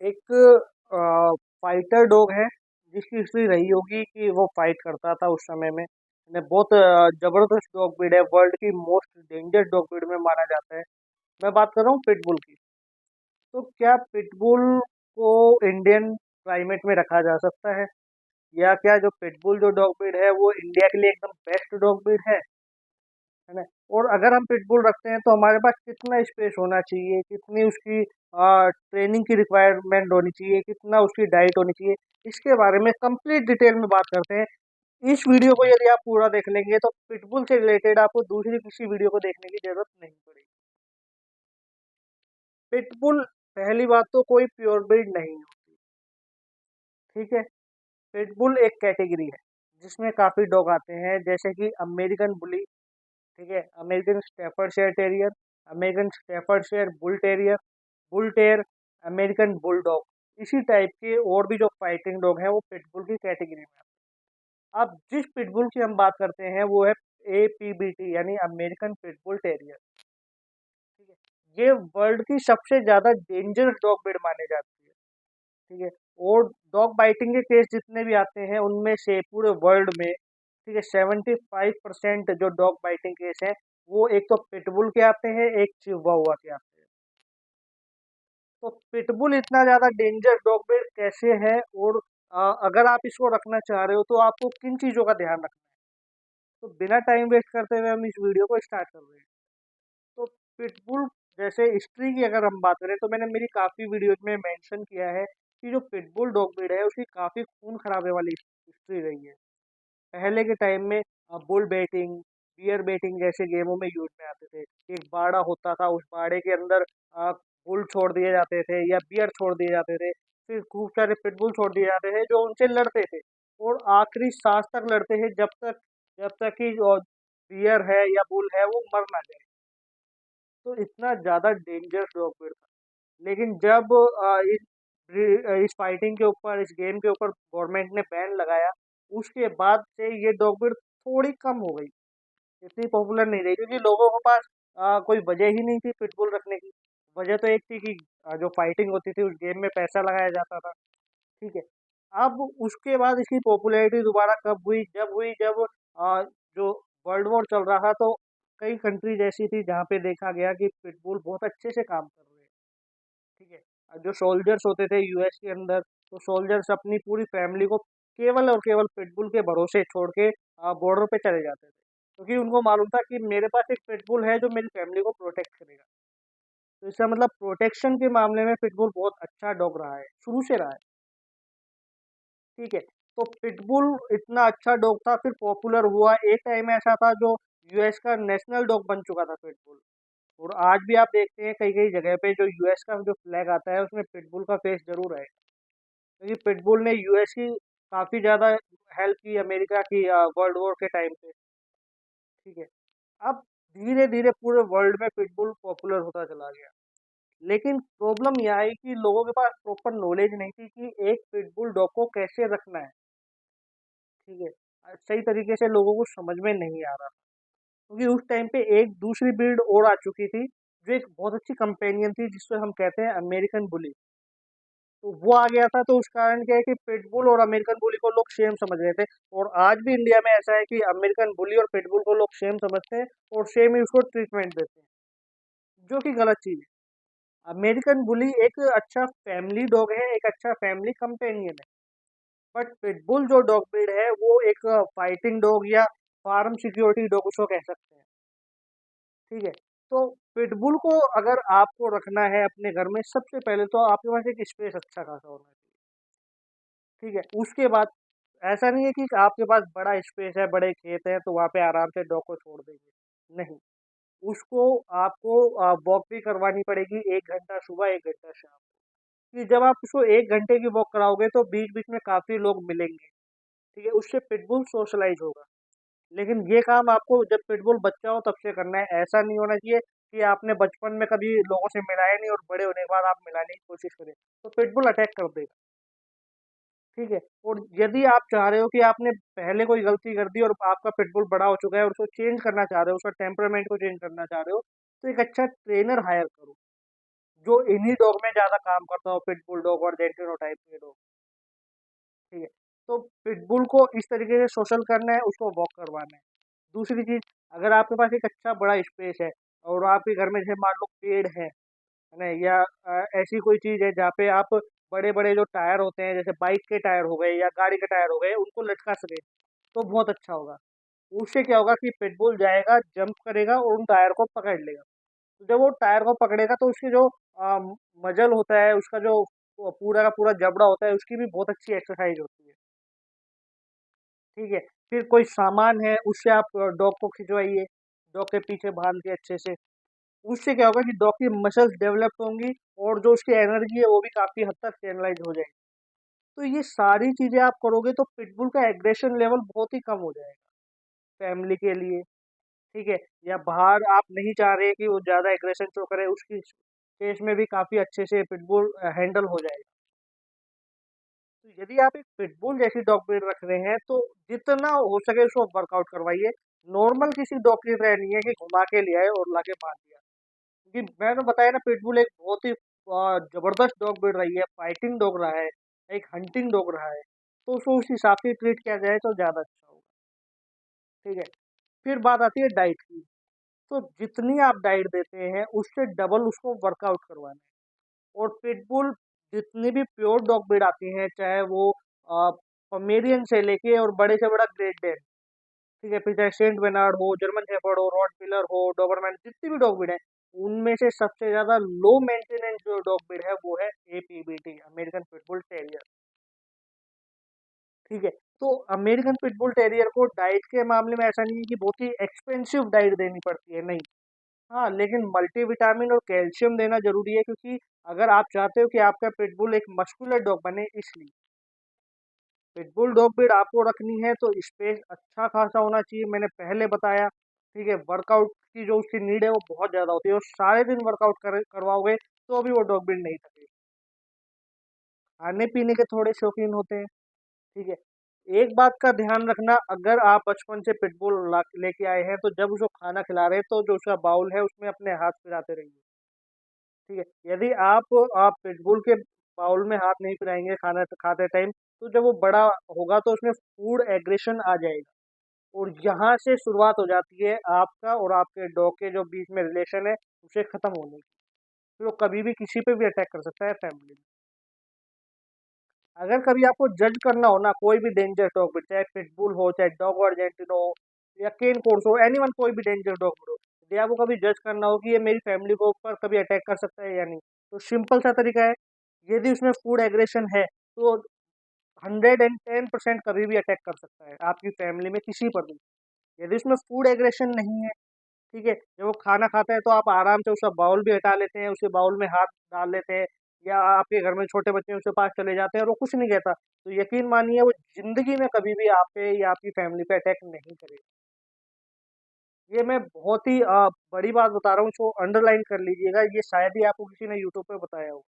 एक fighter dog है जिसकी हिस्ट्री रही होगी कि वो फाइट करता था उस समय में। बहुत जबरदस्त डॉग ब्रीड है, वर्ल्ड की मोस्ट डेंजरस डॉग ब्रीड में माना जाता है। मैं बात कर रहा हूँ पिटबुल की। तो क्या पिटबुल को इंडियन क्लाइमेट में रखा जा सकता है, या क्या जो पिटबुल जो डॉग ब्रीड है वो इंडिया के लिए एकदम बेस्ट डॉग ब्रीड है ना? और अगर हम पिटबुल रखते हैं तो हमारे पास कितना स्पेस होना चाहिए, कितनी उसकी ट्रेनिंग की रिक्वायरमेंट होनी चाहिए, कितना उसकी डाइट होनी चाहिए, इसके बारे में कंप्लीट डिटेल में बात करते हैं। इस वीडियो को यदि आप पूरा देख लेंगे तो पिटबुल से रिलेटेड आपको दूसरी किसी वीडियो को देखने की जरूरत नहीं पड़ेगी। पिटबुल, पहली बात तो कोई प्योर ब्रीड नहीं होती, ठीक है। पिटबुल एक कैटेगरी है जिसमें काफी डॉग आते हैं, जैसे कि अमेरिकन बुली, ठीक है, American Staffordshire terrier, American Staffordshire bull terrier, bull टेर, अमेरिकन बुलडॉग। इसी टाइप के और भी जो फाइटिंग डॉग हैं वो पिटबुल की कैटेगरी में आते हैं। अब जिस पिटबुल की हम बात करते हैं वो है APBT यानी अमेरिकन पिटबुल टेरियर, ठीक है। ये वर्ल्ड की सबसे ज्यादा डेंजरस डॉग ब्रीड माने जाती है, ठीक है। और डॉग बाइटिंग के केस जितने भी आते हैं उनमें से पूरे वर्ल्ड में, ठीक है, 75% जो डॉग बाइटिंग केस है वो एक तो पिटबुल के आते हैं, एक चिहुआहुआ के आते हैं। तो पिटबुल इतना ज्यादा डेंजर डॉग ब्रीड कैसे है, और अगर आप इसको रखना चाह रहे हो तो आपको किन चीजों का ध्यान रखना है। तो बिना टाइम वेस्ट करते हुए हम इस वीडियो को स्टार्ट कर रहे हैं। तो पिटबुल, जैसे हिस्ट्री की अगर हम बात करें तो मैंने मेरी काफ़ी वीडियोज में मेंशन किया है कि जो पिटबुल डॉग ब्रीड है उसकी काफ़ी खून खराबे वाली हिस्ट्री रही है। पहले के टाइम में बुल बेटिंग, बियर बेटिंग जैसे गेमों में यूज में आते थे। एक बाड़ा होता था, उस बाड़े के अंदर बुल छोड़ दिए जाते थे या बियर छोड़ दिए जाते थे, फिर खूब सारे पिटबुल छोड़ दिए जाते थे जो उनसे लड़ते थे, और आखिरी सांस तक लड़ते थे, जब तक कि जो बियर है या बुल है वो मर ना जाए। तो इतना ज़्यादा डेंजरस डॉग ब्रीड था। लेकिन जब इस फाइटिंग के ऊपर, इस गेम के ऊपर गवर्नमेंट ने बैन लगाया, उसके बाद से ये डॉग ब्रीड थोड़ी कम हो गई, इतनी पॉपुलर नहीं रही, क्योंकि लोगों के पास कोई वजह ही नहीं थी पिटबुल रखने की। वजह तो एक थी कि जो फाइटिंग होती थी उस गेम में पैसा लगाया जाता था, ठीक है। अब उसके बाद इसकी पॉपुलैरिटी दोबारा कब हुई, जब जो वर्ल्ड वॉर चल रहा था, तो कई कंट्रीज ऐसी थी जहाँ पे देखा गया कि पिटबुल बहुत अच्छे से काम कर रहे हैं, ठीक है। जो सोल्जर्स होते थे यूएस के अंदर, तो सोल्जर्स अपनी पूरी फैमिली को केवल और केवल पिटबुल के भरोसे छोड़ के बॉर्डर पे चले जाते थे, क्योंकि उनको मालूम था कि मेरे पास एक पिटबुल है जो मेरी फैमिली को प्रोटेक्ट करेगा। तो इसका मतलब प्रोटेक्शन के मामले में पिटबुल बहुत अच्छा डॉग रहा है, शुरू से रहा है, ठीक है। तो पिटबुल इतना अच्छा डॉग था, फिर पॉपुलर हुआ, एक टाइम ऐसा था जो यूएस का नेशनल डॉग बन चुका था पिटबुल। और आज भी आप देखते हैं कई कई जगह पे जो यूएस का जो फ्लैग आता है उसमें पिटबुल का फेस जरूर है, क्योंकि पिटबुल ने यूएस की काफ़ी ज़्यादा हेल्प की अमेरिका की वर्ल्ड वॉर के टाइम पे, ठीक है। अब धीरे धीरे पूरे वर्ल्ड में पिटबुल पॉपुलर होता चला गया। लेकिन प्रॉब्लम यह आई कि लोगों के पास प्रॉपर नॉलेज नहीं थी कि एक पिटबुल डॉग को कैसे रखना है, ठीक है। सही तरीके से लोगों को समझ में नहीं आ रहा, क्योंकि उस टाइम पे एक दूसरी ब्रीड और आ चुकी थी जो एक बहुत अच्छी कंपेनियन थी, जिसको हम कहते हैं अमेरिकन बुली। तो वो आ गया था, तो उस कारण क्या है कि पिटबुल और अमेरिकन बुली को लोग सेम समझ रहे थे। और आज भी इंडिया में ऐसा है कि अमेरिकन बुली और पिटबुल को लोग सेम समझते हैं और सेम ही उसको ट्रीटमेंट देते हैं, जो कि गलत चीज़ है। अमेरिकन बुली एक अच्छा फैमिली डॉग है, एक अच्छा फैमिली कंपेनियन है। बट पिटबुल जो डॉग ब्रीड है वो एक फाइटिंग डॉग या फार्म सिक्योरिटी डॉग उसको कह सकते हैं, ठीक है। तो पिटबुल को अगर आपको रखना है अपने घर में, सबसे पहले तो आपके पास एक स्पेस अच्छा खासा होना चाहिए, ठीक है। उसके बाद ऐसा नहीं है कि आपके पास बड़ा स्पेस है, बड़े खेत हैं, तो वहाँ पे आराम से डॉग को छोड़ देंगे, नहीं। उसको आपको वॉक भी करवानी पड़ेगी, 1 घंटा सुबह, 1 घंटा शाम। कि जब आप उसको 1 घंटे की वॉक कराओगे तो बीच बीच में काफ़ी लोग मिलेंगे, ठीक है, उससे पिटबुल सोशलाइज होगा। लेकिन ये काम आपको जब पिटबुल बच्चा हो तब से करना है, ऐसा नहीं होना चाहिए कि आपने बचपन में कभी लोगों से मिलाया नहीं और बड़े होने के बाद आप मिलाने की कोशिश करें, तो पिटबुल अटैक कर देगा, ठीक है। और यदि आप चाह रहे हो कि आपने पहले कोई गलती कर दी और आपका पिटबुल बड़ा हो चुका है और उसको चेंज करना चाह रहे हो, उसका टेम्परामेंट को चेंज करना चाह रहे हो, तो एक अच्छा ट्रेनर हायर करो, जो इन्हीं डॉग में ज़्यादा काम करता हो, पिटबुल डॉग और जेंटिनो टाइप के डॉग। ठीक है। तो पिटबुल को इस तरीके से सोशल करना है, उसको वॉक करवाना है। दूसरी चीज़, अगर आपके पास एक अच्छा बड़ा स्पेस है और आपके घर में जैसे मान लो पेड़ है ना, या ऐसी कोई चीज़ है जहाँ पे आप बड़े-बड़े जो टायर होते हैं, जैसे बाइक के टायर हो गए या गाड़ी के टायर हो गए, उनको लटका सकें, तो बहुत अच्छा होगा। उससे क्या होगा कि पिटबुल जाएगा, जंप करेगा और उन टायर को पकड़ लेगा। तो जब वो टायर को पकड़ेगा तो उसकी जो अ, मजल होता है, उसका जो पूरा का पूरा जबड़ा होता है, उसकी भी बहुत अच्छी एक्सरसाइज होती है। ठीक है। फिर कोई सामान है, उससे आप डॉग को खिंचवाइए, डॉग के पीछे बांध के अच्छे से। उससे क्या होगा कि डॉग की मसल्स डेवलप होंगी और जो उसकी एनर्जी है वो भी काफ़ी हद तक चैनलाइज हो जाएगी। तो ये सारी चीज़ें आप करोगे तो पिटबुल का एग्रेशन लेवल बहुत ही कम हो जाएगा फैमिली के लिए। ठीक है। या बाहर आप नहीं चाह रहे कि वो ज़्यादा एग्रेशन शो करे, उसकी केस में भी काफ़ी अच्छे से पिटबुल हैंडल हो जाएगा। तो यदि आप एक पिटबुल जैसी डॉग ब्रीड रख रहे हैं तो जितना हो सके उसको वर्कआउट करवाइए। नॉर्मल किसी डॉग की तरह नहीं है कि घुमा के ले आए और लाके बांध दिया। क्योंकि मैंने बताया ना, पिटबुल एक बहुत ही जबरदस्त डॉग ब्रीड रही है, फाइटिंग डॉग रहा है, एक हंटिंग डॉग रहा है। तो उसको उस हिसाब से ट्रीट किया जाए तो ज़्यादा अच्छा होगा। ठीक है। फिर बात आती है डाइट की। तो जितनी आप डाइट देते हैं उससे डबल उसको वर्कआउट करवाना है। और पिटबुल जितनी भी प्योर डॉग ब्रीड आती हैं, चाहे वो पमेरियन से लेके और बड़े से बड़ा ग्रेट डेन, ठीक है, फिर चाहे सेंट बेनार्ड हो, जर्मन शेफर्ड हो, रॉटविलर हो, डोबरमैन, जितनी भी डॉग ब्रीड है, उनमें से सबसे ज़्यादा लो मेंटेनेंस जो डॉग ब्रीड है वो है एपीबीटी, अमेरिकन पिटबुल टेरियर। ठीक है। तो अमेरिकन पिटबुल टेरियर को डाइट के मामले में ऐसा नहीं है कि बहुत ही एक्सपेंसिव डाइट देनी पड़ती है, नहीं। हाँ, लेकिन मल्टीविटामिन और कैल्शियम देना ज़रूरी है, क्योंकि अगर आप चाहते हो कि आपका पिटबुल एक मस्कुलर डॉग बने, इसलिए। पिटबुल डॉग ब्रीड आपको रखनी है तो स्पेस अच्छा खासा होना चाहिए, मैंने पहले बताया। ठीक है। वर्कआउट की जो उसकी नीड है वो बहुत ज़्यादा होती है, और सारे दिन वर्कआउट करवाओगे तो भी वो डॉग ब्रीड नहीं थकेगी। खाने-पीने के थोड़े शौकीन होते हैं। ठीक है। एक बात का ध्यान रखना, अगर आप बचपन से पिटबुल ला लेके आए हैं, तो जब उसको खाना खिला रहे हैं, तो जो उसका बाउल है, उसमें अपने हाथ फिराते रहिए। ठीक है। यदि आप पिटबुल के बाउल में हाथ नहीं फिराएँगे खाना खाते टाइम, तो जब वो बड़ा होगा तो उसमें फूड एग्रेशन आ जाएगा, और यहाँ से शुरुआत हो जाती है आपका और आपके डॉग के जो बीच में रिलेशन है, उसे खत्म होने की। फिर वो कभी भी किसी पे भी अटैक कर सकता है फैमिली में। अगर कभी आपको जज करना हो ना, कोई भी डेंजर डॉग ब्रीड, चाहे पिटबुल हो, चाहे डॉग अर्जेंटिनो हो, या केन कोर्स हो, एनीवन, कोई भी डेंजर डॉग ब्रीड हो, यदि आपको कभी जज करना हो कि ये मेरी फैमिली को ऊपर कभी अटैक कर सकता है या नहीं, तो सिंपल सा तरीका है, यदि उसमें फूड एग्रेशन है तो 110% कभी भी अटैक कर सकता है आपकी फैमिली में किसी पर भी। यदि उसमें फूड एग्रेशन नहीं है, ठीक है, जब वो खाना खाता है तो आप आराम से उसका बाउल भी हटा लेते हैं, उसके बाउल में हाथ डाल लेते हैं, या आपके घर में छोटे बच्चे हैं उसके पास चले जाते हैं और वो कुछ नहीं कहता, तो यकीन मानिए वो ज़िंदगी में कभी भी आप पे या आपकी फैमिली पे अटैक नहीं करेगा। ये मैं बहुत ही बड़ी बात बता रहा हूँ, इसको अंडरलाइन कर लीजिएगा, ये शायद ही आपको किसी ने यूट्यूब पे बताया हो।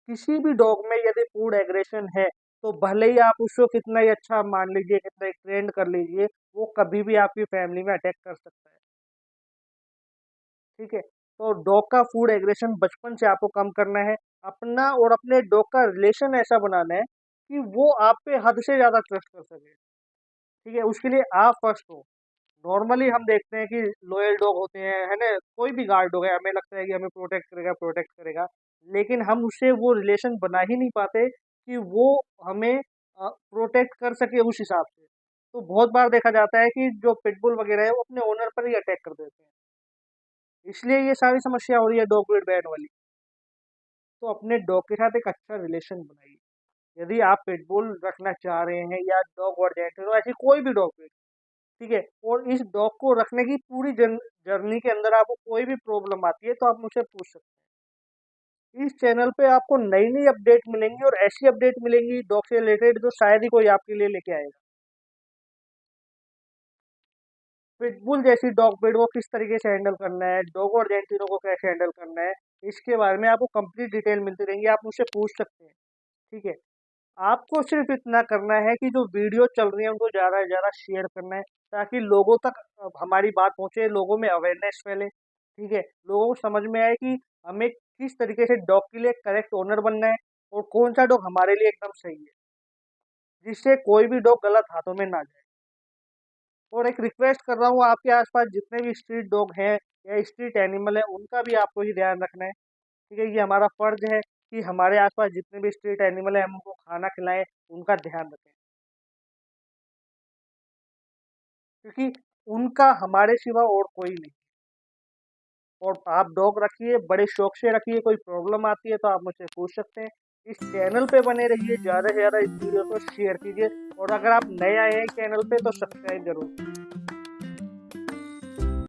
किसी भी डॉग में यदि फूड एग्रेशन है, तो भले ही आप उसको कितना ही अच्छा मान लीजिए, कितना ही ट्रेंड कर लीजिए, वो कभी भी आपकी फैमिली में अटैक कर सकता है। ठीक है। तो डॉग का फूड एग्रेशन बचपन से आपको कम करना है। अपना और अपने डॉग का रिलेशन ऐसा बनाना है कि वो आप पे हद से ज़्यादा ट्रस्ट कर सके। ठीक है। उसके लिए आप फर्स्ट हो। नॉर्मली हम देखते हैं कि लॉयल डॉग होते हैं, है ना? कोई भी गार्ड डॉग है, हमें लगता है कि हमें प्रोटेक्ट करेगा। लेकिन हम उससे वो रिलेशन बना ही नहीं पाते कि वो हमें प्रोटेक्ट कर सके उस हिसाब से। तो बहुत बार देखा जाता है कि जो पिटबुल वगैरह है, वो अपने ओनर पर ही अटैक कर देते हैं। इसलिए ये सारी समस्या हो रही है डॉग ब्रीड बैन वाली। तो अपने डॉग के साथ एक अच्छा रिलेशन बनाइए। यदि आप पिटबुल रखना चाह रहे हैं या डॉग और तो ऐसी कोई भी डॉग ब्रीड, ठीक है, और इस डॉग को रखने की पूरी जर्नी के अंदर आपको कोई भी प्रॉब्लम आती है तो आप मुझसे पूछ सकते हैं। इस चैनल पे आपको नई नई अपडेट मिलेंगी, और ऐसी अपडेट मिलेंगी डॉग से रिलेटेड जो शायद ही कोई आपके लिए लेके आएगा। पिटबुल जैसी डॉग ब्रीड को किस तरीके से हैंडल करना है, डोगो अर्जेंटिनो को कैसे हैंडल करना है, इसके बारे में आपको कंप्लीट डिटेल मिलती रहेंगी, आप मुझसे पूछ सकते हैं। ठीक है। आपको सिर्फ इतना करना है कि जो वीडियो चल रही है उनको ज़्यादा से ज़्यादा शेयर करना है, ताकि लोगों तक हमारी बात पहुँचे, लोगों में अवेयरनेस फैले। ठीक है, लोगों को समझ में आए कि हमें किस तरीके से डॉग के लिए करेक्ट ओनर बनना है और कौन सा डॉग हमारे लिए एकदम सही है, जिससे कोई भी डॉग गलत हाथों में ना जाए। और एक रिक्वेस्ट कर रहा हूँ, आपके आसपास जितने भी स्ट्रीट डॉग हैं या स्ट्रीट एनिमल है, उनका भी आपको ही ध्यान रखना है। ठीक है, ये हमारा फर्ज है कि हमारे आसपास जितने भी स्ट्रीट एनिमल है हम उनको खाना खिलाएं, उनका ध्यान रखें, क्योंकि उनका हमारे सिवा और कोई नहीं। और आप डॉग रखिए, बड़े शौक से रखिए, कोई प्रॉब्लम आती है तो आप मुझसे पूछ सकते हैं। इस चैनल पे बने रहिए, ज़्यादा से ज़्यादा इस वीडियो को शेयर कीजिए, और अगर आप नए आए हैं चैनल पे तो सब्सक्राइब जरूर कीजिए।